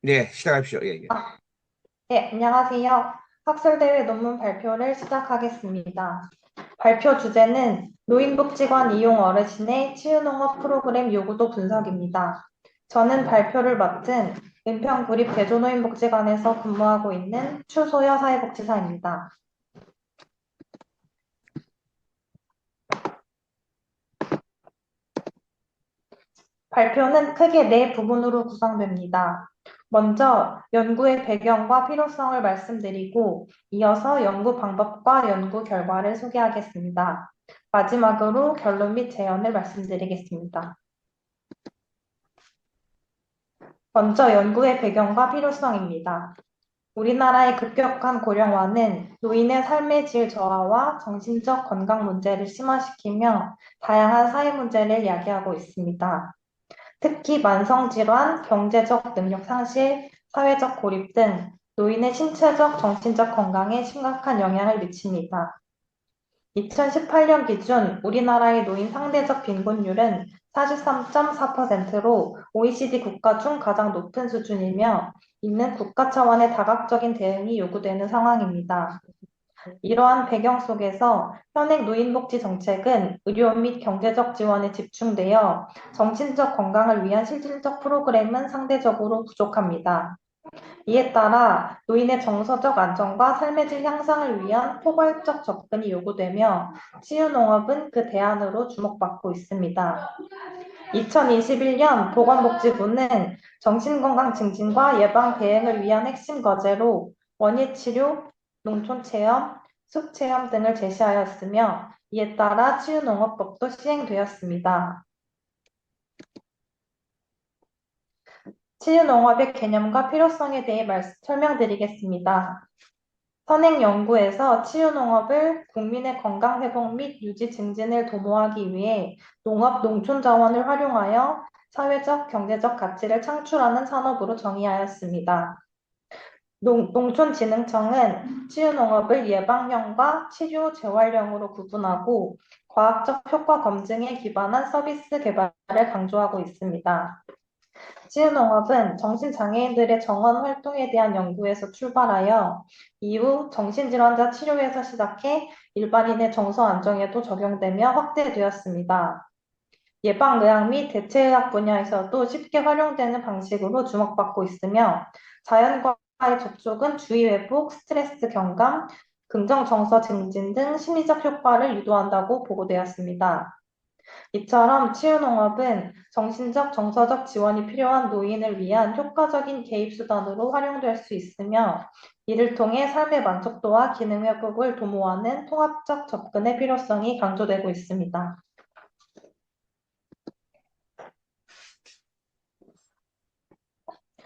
네, 시작합시오. 예, 예. 아, 네, 안녕하세요. 학술대회 논문 발표를 시작하겠습니다. 발표 주제는 노인복지관 이용 어르신의 치유농업 프로그램 요구도 분석입니다. 저는 발표를 맡은 은평구립 대조노인복지관에서 근무하고 있는 추소여 사회복지사입니다. 발표는 크게 네 부분으로 구성됩니다. 먼저 연구의 배경과 필요성을 말씀드리고 이어서 연구 방법과 연구 결과를 소개하겠습니다. 마지막으로 결론 및 제언을 말씀드리겠습니다. 먼저 연구의 배경과 필요성입니다. 우리나라의 급격한 고령화는 노인의 삶의 질 저하와 정신적 건강 문제를 심화시키며 다양한 사회 문제를 야기하고 있습니다. 특히 만성질환, 경제적 능력 상실, 사회적 고립 등 노인의 신체적, 정신적 건강에 심각한 영향을 미칩니다. 2018년 기준 우리나라의 노인 상대적 빈곤율은 43.4%로 OECD 국가 중 가장 높은 수준이며 이는 국가 차원의 다각적인 대응이 요구되는 상황입니다. 이러한 배경 속에서 현행 노인복지 정책은 의료 및 경제적 지원에 집중되어 정신적 건강을 위한 실질적 프로그램은 상대적으로 부족합니다. 이에 따라 노인의 정서적 안정과 삶의 질 향상을 위한 포괄적 접근이 요구되며 치유농업은 그 대안으로 주목받고 있습니다. 2021년 보건복지부는 정신건강 증진과 예방 대응을 위한 핵심 과제로 원예치료, 농촌체험, 숲체험 등을 제시하였으며 이에 따라 치유농업법도 시행되었습니다. 치유농업의 개념과 필요성에 대해 설명드리겠습니다. 선행 연구에서 치유농업을 국민의 건강회복 및 유지 증진을 도모하기 위해 농업 농촌 자원을 활용하여 사회적, 경제적 가치를 창출하는 산업으로 정의하였습니다. 농촌진흥청은 치유농업을 예방형과 치료 재활용으로 구분하고 과학적 효과 검증에 기반한 서비스 개발을 강조하고 있습니다. 치유농업은 정신장애인들의 정원 활동에 대한 연구에서 출발하여 이후 정신질환자 치료에서 시작해 일반인의 정서 안정에도 적용되며 확대되었습니다. 예방의학 및 대체의학 분야에서도 쉽게 활용되는 방식으로 주목받고 있으며 자연과의 접촉은 주의 회복, 스트레스 경감, 긍정 정서 증진 등 심리적 효과를 유도한다고 보고되었습니다. 이처럼 치유농업은 정신적, 정서적 지원이 필요한 노인을 위한 효과적인 개입 수단으로 활용될 수 있으며 이를 통해 삶의 만족도와 기능 회복을 도모하는 통합적 접근의 필요성이 강조되고 있습니다.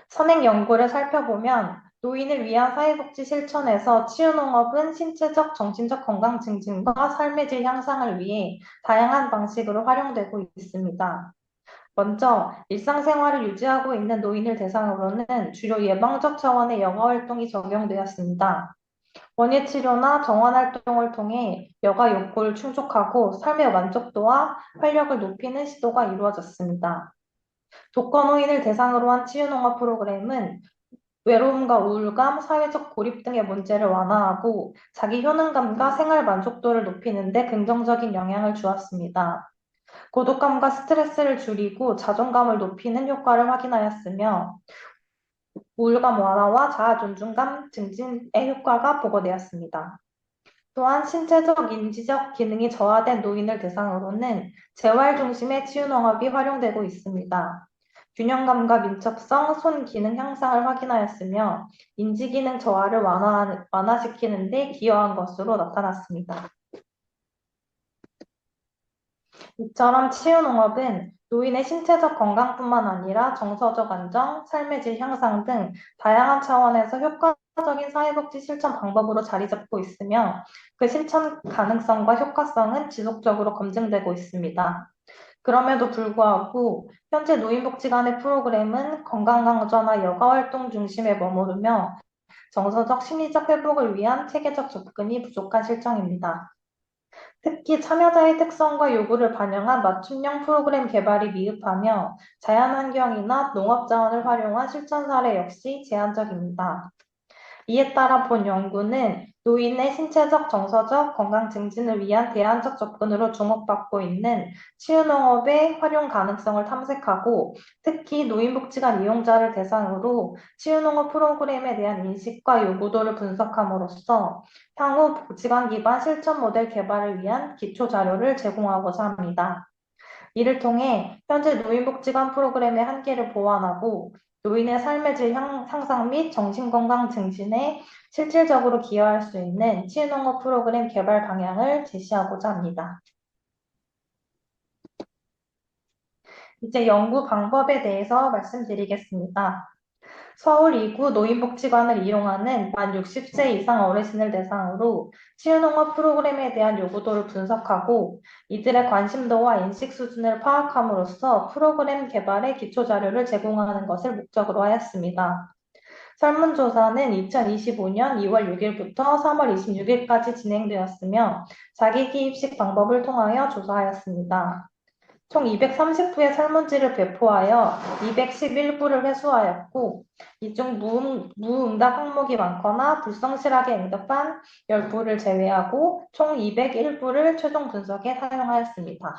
선행 연구를 살펴보면 노인을 위한 사회복지 실천에서 치유농업은 신체적, 정신적 건강 증진과 삶의 질 향상을 위해 다양한 방식으로 활용되고 있습니다. 먼저 일상생활을 유지하고 있는 노인을 대상으로는 주로 예방적 차원의 여가 활동이 적용되었습니다. 원예치료나 정원활동을 통해 여가 욕구를 충족하고 삶의 만족도와 활력을 높이는 시도가 이루어졌습니다. 독거노인을 대상으로 한 치유농업 프로그램은 외로움과 우울감, 사회적 고립 등의 문제를 완화하고 자기 효능감과 생활 만족도를 높이는 데 긍정적인 영향을 주었습니다. 고독감과 스트레스를 줄이고 자존감을 높이는 효과를 확인하였으며 우울감 완화와 자아 존중감 증진의 효과가 보고되었습니다. 또한 신체적, 인지적 기능이 저하된 노인을 대상으로는 재활 중심의 치유 농업이 활용되고 있습니다. 균형감과 민첩성, 손 기능 향상을 확인하였으며 인지 기능 저하를 완화시키는 데 기여한 것으로 나타났습니다. 이처럼 치유농업은 노인의 신체적 건강뿐만 아니라 정서적 안정, 삶의 질 향상 등 다양한 차원에서 효과적인 사회복지 실천 방법으로 자리 잡고 있으며 그 실천 가능성과 효과성은 지속적으로 검증되고 있습니다. 그럼에도 불구하고 현재 노인복지관의 프로그램은 건강강좌나 여가활동 중심에 머무르며 정서적, 심리적 회복을 위한 체계적 접근이 부족한 실정입니다. 특히 참여자의 특성과 요구를 반영한 맞춤형 프로그램 개발이 미흡하며 자연환경이나 농업자원을 활용한 실천 사례 역시 제한적입니다. 이에 따라 본 연구는 노인의 신체적, 정서적 건강 증진을 위한 대안적 접근으로 주목받고 있는 치유농업의 활용 가능성을 탐색하고 특히 노인복지관 이용자를 대상으로 치유농업 프로그램에 대한 인식과 요구도를 분석함으로써 향후 복지관 기반 실천 모델 개발을 위한 기초 자료를 제공하고자 합니다. 이를 통해 현재 노인복지관 프로그램의 한계를 보완하고 노인의 삶의 질 향상 및 정신건강 증진에 실질적으로 기여할 수 있는 치유농업 프로그램 개발 방향을 제시하고자 합니다. 이제 연구 방법에 대해서 말씀드리겠습니다. 서울 2구 노인복지관을 이용하는 만 60세 이상 어르신을 대상으로 치유농업 프로그램에 대한 요구도를 분석하고 이들의 관심도와 인식 수준을 파악함으로써 프로그램 개발의 기초 자료를 제공하는 것을 목적으로 하였습니다. 설문조사는 2025년 2월 6일부터 3월 26일까지 진행되었으며 자기기 입식 방법을 통하여 조사하였습니다. 총 230부의 설문지를 배포하여 211부를 회수하였고, 이 중 무응답 항목이 많거나 불성실하게 응답한 10부를 제외하고 총 201부를 최종 분석에 사용하였습니다.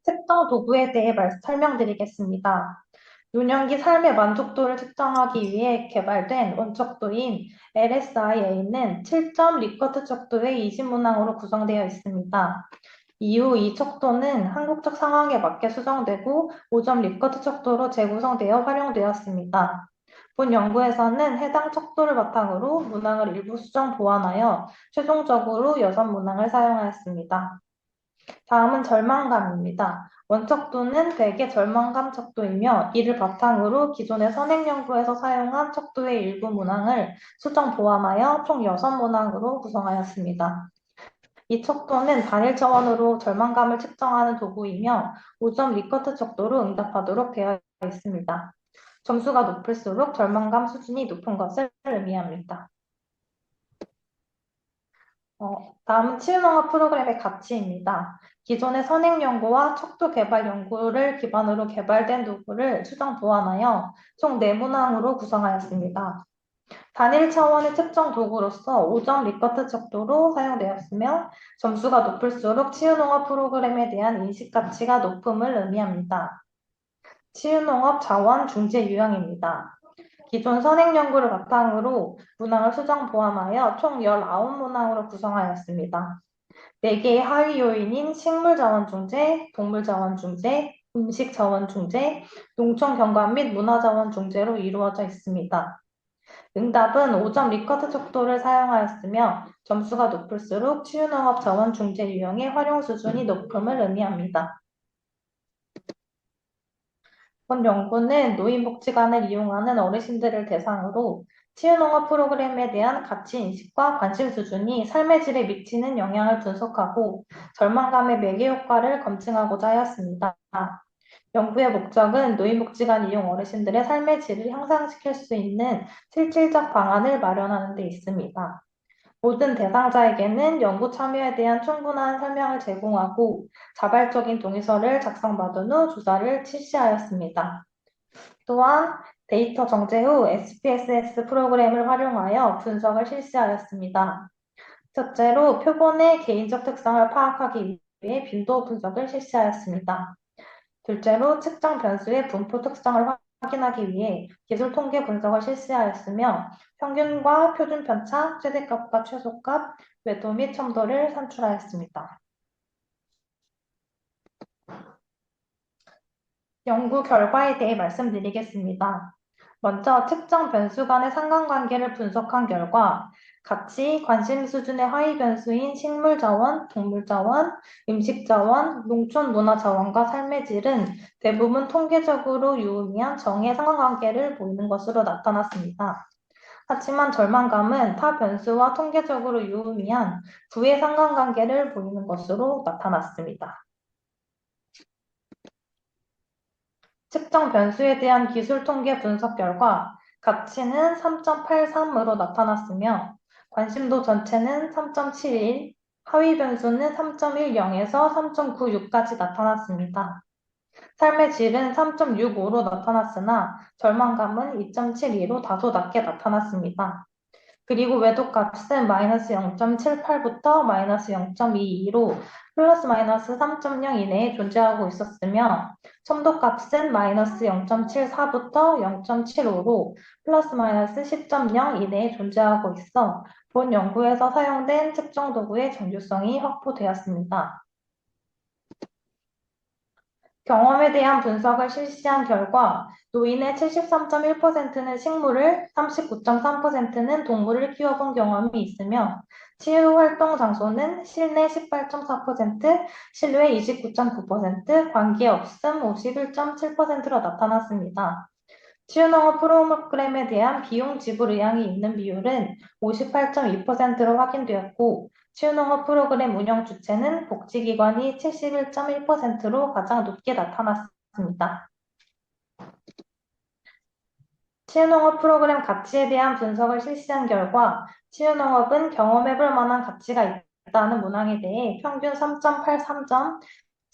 특정 도구에 대해 설명드리겠습니다. 노년기 삶의 만족도를 측정하기 위해 개발된 원척도인 LSIA는 7점 리커트 척도의 20문항으로 구성되어 있습니다. 이후 이 척도는 한국적 상황에 맞게 수정되고 5점 리커트 척도로 재구성되어 활용되었습니다. 본 연구에서는 해당 척도를 바탕으로 문항을 일부 수정 보완하여 최종적으로 6문항을 사용하였습니다. 다음은 절망감입니다. 원척도는 대개 절망감 척도이며 이를 바탕으로 기존의 선행연구에서 사용한 척도의 일부 문항을 수정 보완하여 총 6문항으로 구성하였습니다. 이 척도는 단일 차원으로 절망감을 측정하는 도구이며 5점 리커트 척도로 응답하도록 되어 있습니다. 점수가 높을수록 절망감 수준이 높은 것을 의미합니다. 다음은 치유농업 프로그램의 가치입니다. 기존의 선행 연구와 척도 개발 연구를 기반으로 개발된 도구를 수정 보완하여 총 4문항으로 구성하였습니다. 단일 차원의 측정 도구로서 5점 리커트 척도로 사용되었으며 점수가 높을수록 치유농업 프로그램에 대한 인식 가치가 높음을 의미합니다. 치유농업 자원 중재 유형입니다. 기존 선행 연구를 바탕으로 문항을 수정 포함하여 총 19문항으로 구성하였습니다. 4개의 하위 요인인 식물자원중재, 동물자원중재, 음식자원중재, 농촌경관 및 문화자원중재로 이루어져 있습니다. 응답은 5점 리커트 척도를 사용하였으며 점수가 높을수록 치유농업 자원중재 유형의 활용 수준이 높음을 의미합니다. 본 연구는 노인복지관을 이용하는 어르신들을 대상으로 치유농업 프로그램에 대한 가치 인식과 관심 수준이 삶의 질에 미치는 영향을 분석하고 절망감의 매개 효과를 검증하고자 하였습니다. 연구의 목적은 노인복지관 이용 어르신들의 삶의 질을 향상시킬 수 있는 실질적 방안을 마련하는 데 있습니다. 모든 대상자에게는 연구 참여에 대한 충분한 설명을 제공하고 자발적인 동의서를 작성받은 후 조사를 실시하였습니다. 또한 데이터 정제 후 SPSS 프로그램을 활용하여 분석을 실시하였습니다. 첫째로 표본의 개인적 특성을 파악하기 위해 빈도 분석을 실시하였습니다. 둘째로 측정 변수의 분포 특성을 확인하기 위해 기술 통계 분석을 실시하였으며 평균과 표준 편차, 최대값과 최소값, 외도 및 첨도를 산출하였습니다. 연구 결과에 대해 말씀드리겠습니다. 먼저 특정 변수 간의 상관관계를 분석한 결과 가치, 관심 수준의 하위 변수인 식물자원, 동물자원, 음식자원, 농촌문화자원과 삶의 질은 대부분 통계적으로 유의미한 정의 상관관계를 보이는 것으로 나타났습니다. 하지만 절망감은 타 변수와 통계적으로 유의미한 부의 상관관계를 보이는 것으로 나타났습니다. 측정 변수에 대한 기술 통계 분석 결과 가치는 3.83으로 나타났으며 관심도 전체는 3.71, 하위 변수는 3.10에서 3.96까지 나타났습니다. 삶의 질은 3.65로 나타났으나 절망감은 2.72로 다소 낮게 나타났습니다. 그리고 외도값은 마이너스 0.78부터 마이너스 0.22로 플러스 마이너스 3.0 이내에 존재하고 있었으며 첨도값은 마이너스 0.74부터 0.75로 플러스 마이너스 10.0 이내에 존재하고 있어 본 연구에서 사용된 측정 도구의 정규성이 확보되었습니다. 경험에 대한 분석을 실시한 결과 노인의 73.1%는 식물을, 39.3%는 동물을 키워본 경험이 있으며 치유 활동 장소는 실내 18.4%, 실외 29.9%, 관계없음 51.7%로 나타났습니다. 치유농업 프로그램에 대한 비용 지불 의향이 있는 비율은 58.2%로 확인되었고, 치유농업 프로그램 운영 주체는 복지기관이 71.1%로 가장 높게 나타났습니다. 치유농업 프로그램 가치에 대한 분석을 실시한 결과, 치유농업은 경험해볼 만한 가치가 있다는 문항에 대해 평균 3.83점,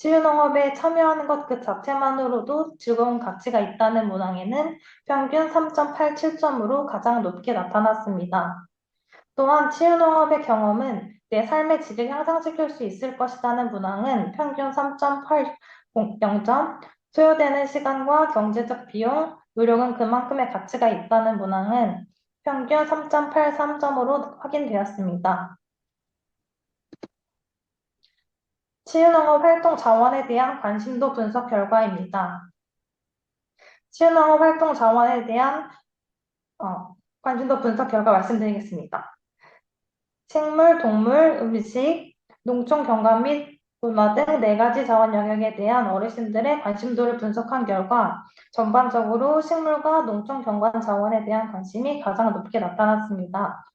치유농업에 참여하는 것 그 자체만으로도 즐거운 가치가 있다는 문항에는 평균 3.87점으로 가장 높게 나타났습니다. 또한 치유농업의 경험은 내 삶의 질을 향상시킬 수 있을 것이라는 문항은 평균 3.80점, 소요되는 시간과 경제적 비용, 노력은 그만큼의 가치가 있다는 문항은 평균 3.83점으로 확인되었습니다. 치유농업 활동 자원에 대한 관심도 분석 결과입니다. 치유농업 활동 자원에 대한 관심도 분석 결과 말씀드리겠습니다. 식물, 동물, 음식, 농촌 경관 및 문화 등 4가지 자원 영역에 대한 어르신들의 관심도를 분석한 결과 전반적으로 식물과 농촌 경관 자원에 대한 관심이 가장 높게 나타났습니다.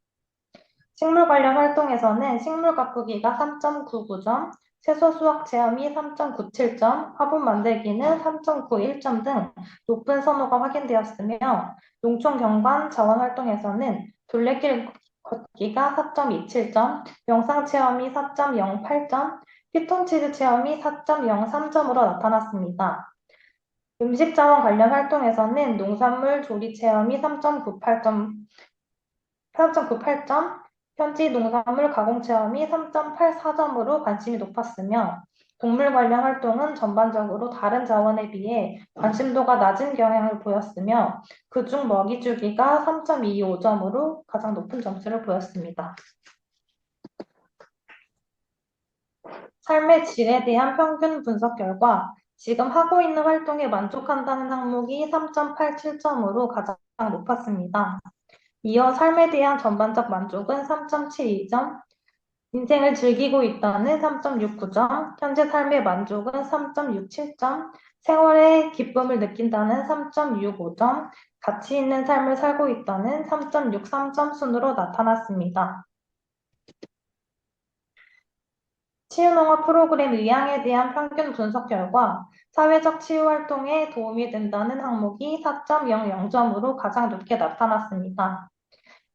식물 관련 활동에서는 식물 가꾸기가 3.99점, 채소 수확 체험이 3.97점, 화분 만들기는 3.91점 등 높은 선호가 확인되었으며 농촌 경관 자원 활동에서는 둘레길 걷기가 4.27점, 영상 체험이 4.08점, 피톤치드 체험이 4.03점으로 나타났습니다. 음식 자원 관련 활동에서는 농산물 조리 체험이 3.98점, 현지 농산물 가공 체험이 3.84점으로 관심이 높았으며 동물 관련 활동은 전반적으로 다른 자원에 비해 관심도가 낮은 경향을 보였으며 그중 먹이 주기가 3.25점으로 가장 높은 점수를 보였습니다. 삶의 질에 대한 평균 분석 결과 지금 하고 있는 활동에 만족한다는 항목이 3.87점으로 가장 높았습니다. 이어 삶에 대한 전반적 만족은 3.72점, 인생을 즐기고 있다는 3.69점, 현재 삶의 만족은 3.67점, 생활의 기쁨을 느낀다는 3.65점, 가치 있는 삶을 살고 있다는 3.63점 순으로 나타났습니다. 치유농업 프로그램 의향에 대한 평균 분석 결과 사회적 치유 활동에 도움이 된다는 항목이 4.00점으로 가장 높게 나타났습니다.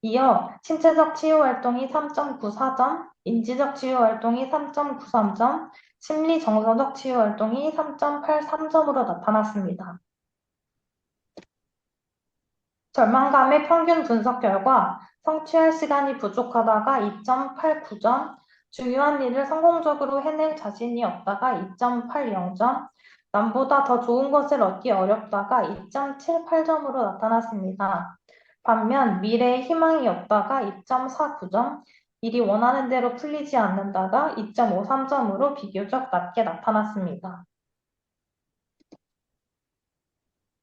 이어 신체적 치유 활동이 3.94점, 인지적 치유 활동이 3.93점, 심리 정서적 치유 활동이 3.83점으로 나타났습니다. 절망감의 평균 분석 결과 성취할 시간이 부족하다가 2.89점, 중요한 일을 성공적으로 해낼 자신이 없다가 2.80점, 남보다 더 좋은 것을 얻기 어렵다가 2.78점으로 나타났습니다. 반면 미래에 희망이 없다가 2.49점, 일이 원하는 대로 풀리지 않는다가 2.53점으로 비교적 낮게 나타났습니다.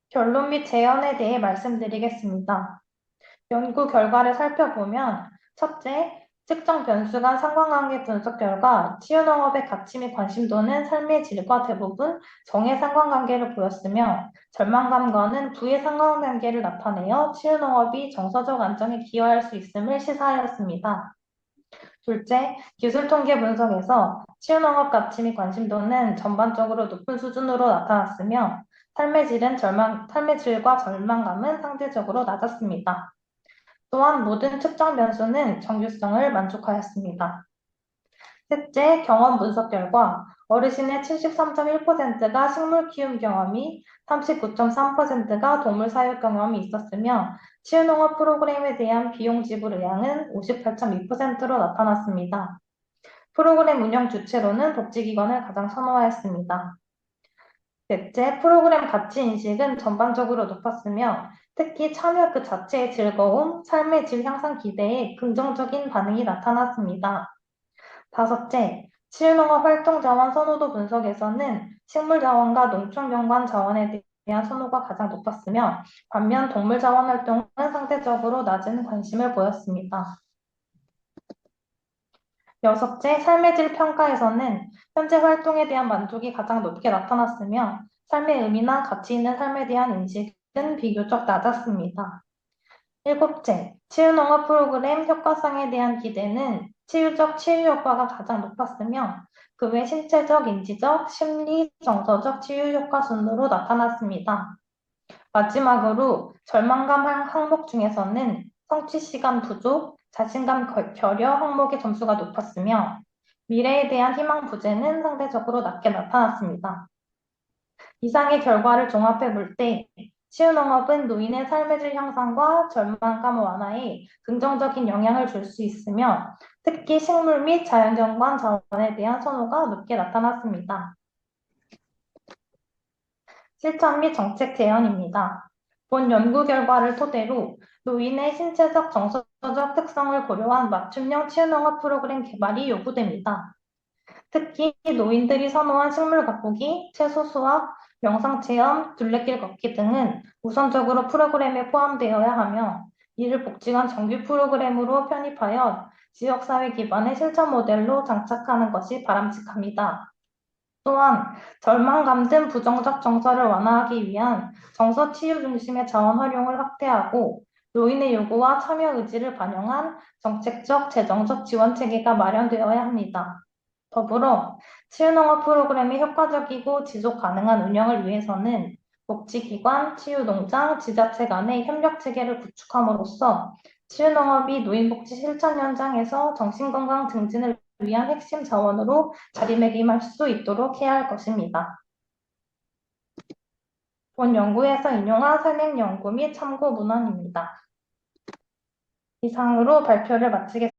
결론 및 제언에 대해 말씀드리겠습니다. 연구 결과를 살펴보면 첫째, 측정 변수 간 상관관계 분석 결과 치유농업의 가치 및 관심도는 삶의 질과 대부분 정의 상관관계를 보였으며 절망감과는 부의 상관관계를 나타내어 치유농업이 정서적 안정에 기여할 수 있음을 시사하였습니다. 둘째, 기술 통계 분석에서 치유농업 가치 및 관심도는 전반적으로 높은 수준으로 나타났으며 삶의 질과 절망감은 상대적으로 낮았습니다. 또한 모든 측정 변수는 정규성을 만족하였습니다. 셋째, 경험 분석 결과 어르신의 73.1%가 식물 키움 경험이 39.3%가 동물 사육 경험이 있었으며 치유농업 프로그램에 대한 비용 지불 의향은 58.2%로 나타났습니다. 프로그램 운영 주체로는 복지기관을 가장 선호하였습니다. 넷째, 프로그램 가치 인식은 전반적으로 높았으며 특히 참여 그 자체의 즐거움, 삶의 질 향상 기대에 긍정적인 반응이 나타났습니다. 다섯째, 치유농업 활동 자원 선호도 분석에서는 식물 자원과 농촌 연관 자원에 대한 선호가 가장 높았으며 반면 동물 자원 활동은 상대적으로 낮은 관심을 보였습니다. 여섯째, 삶의 질 평가에서는 현재 활동에 대한 만족이 가장 높게 나타났으며 삶의 의미나 가치 있는 삶에 대한 인식은 비교적 낮았습니다. 일곱째, 치유농업 프로그램 효과성에 대한 기대는 치유적 치유 효과가 가장 높았으며 그 외 신체적, 인지적, 심리, 정서적 치유 효과 순으로 나타났습니다. 마지막으로 절망감 항목 중에서는 성취 시간 부족, 자신감 결여 항목의 점수가 높았으며 미래에 대한 희망 부재는 상대적으로 낮게 나타났습니다. 이상의 결과를 종합해 볼 때 치유농업은 노인의 삶의 질 향상과 절망감 완화에 긍정적인 영향을 줄 수 있으며 특히 식물 및 자연경관 자원에 대한 선호가 높게 나타났습니다. 실천 및 정책 제안입니다. 본 연구 결과를 토대로 노인의 신체적, 정서적 특성을 고려한 맞춤형 치유농업 프로그램 개발이 요구됩니다. 특히 노인들이 선호한 식물 가꾸기, 채소 수확, 명상 체험, 둘레길 걷기 등은 우선적으로 프로그램에 포함되어야 하며 이를 복지관 정규 프로그램으로 편입하여 지역사회 기반의 실천 모델로 장착하는 것이 바람직합니다. 또한 절망감 등 부정적 정서를 완화하기 위한 정서 치유 중심의 자원 활용을 확대하고 노인의 요구와 참여 의지를 반영한 정책적, 재정적 지원 체계가 마련되어야 합니다. 더불어 치유농업 프로그램의 효과적이고 지속 가능한 운영을 위해서는 복지기관, 치유농장, 지자체 간의 협력 체계를 구축함으로써 치유농업이 노인복지 실천 현장에서 정신건강 증진을 위한 핵심 자원으로 자리매김할 수 있도록 해야 할 것입니다. 본 연구에서 인용한 설명 연구 및 참고 문헌입니다. 이상으로 발표를 마치겠습니다.